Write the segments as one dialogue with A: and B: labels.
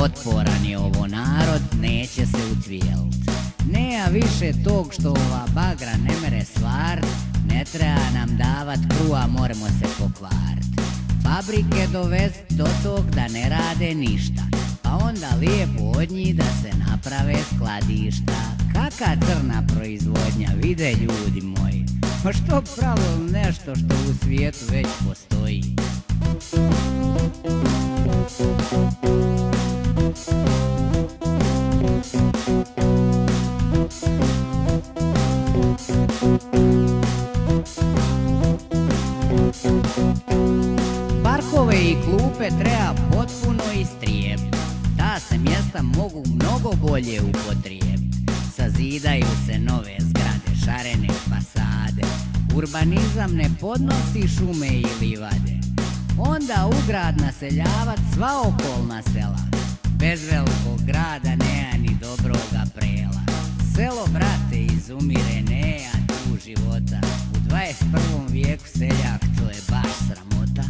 A: otporan je ovo narod, neće se ucvijelit. Nema više tog što ova bagra ne mere stvart, ne treba nam davat kruha, moramo se pokvart. Fabrike dovest do tog da ne rade ništa, pa onda lijepo od njih da se naprave skladišta. Kaka crna proizvodnja, vide ljudi moji, pa što pravo nešto što u svijetu već postoji. Parkove i klupe treba potpuno istrijebiti, ta se mjesta mogu mnogo bolje upotrijebiti. Sazidaju se nove zgrade, šarene fasade, urbanizam ne podnosi šume i livade. Onda u grad naseljavat sva okolna sela, bez velikog grada nema ni dobroga prela. Selo, brate, izumire, nema tu života, u 21. vijeku seljak, to je baš sramota.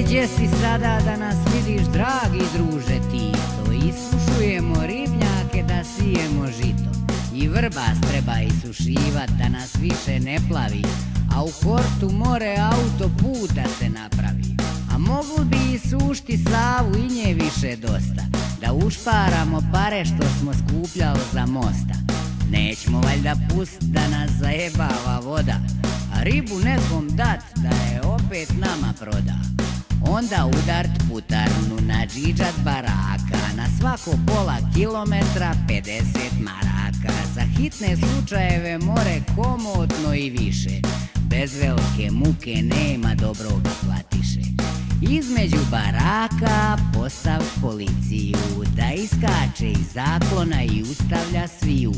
A: Gdje si sada da nas vidiš, dragi druže Tito? Isušujemo ribnjake da sijemo žito, i vrbas treba isušivat da nas više ne plavi, a u portu more autoput da se napravi. A mogli bi isušti Savu i nje više dosta, da ušparamo pare što smo skupljali za mosta. Nećemo valjda pust da nas zajebava voda, a ribu nekom dat da je opet nama proda. Onda udart putarnu, nadžiđat baraka, na svako pola kilometra 50 maraka. Za hitne slučajeve more komotno i više, bez velike muke nema dobroga platiše. Između baraka postav policiju, da iskače iz zaklona i ustavlja sviju.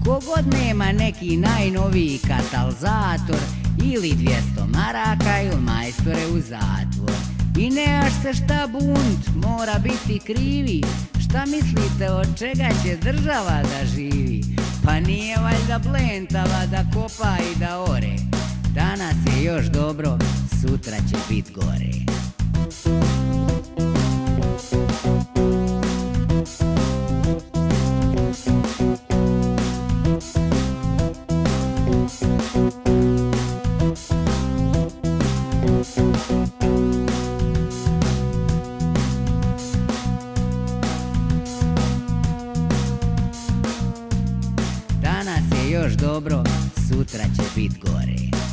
A: Kogod nema neki najnoviji katalizator, ili 200 maraka ili majstore u zatvor. I nemaš se šta bunt, mora biti krivi. Šta mislite od čega će država da živi? Pa nije valjda blentava da kopa i da ore. Danas je još dobro, sutra će bit gore. Danas je još dobro, sutra će bit gore.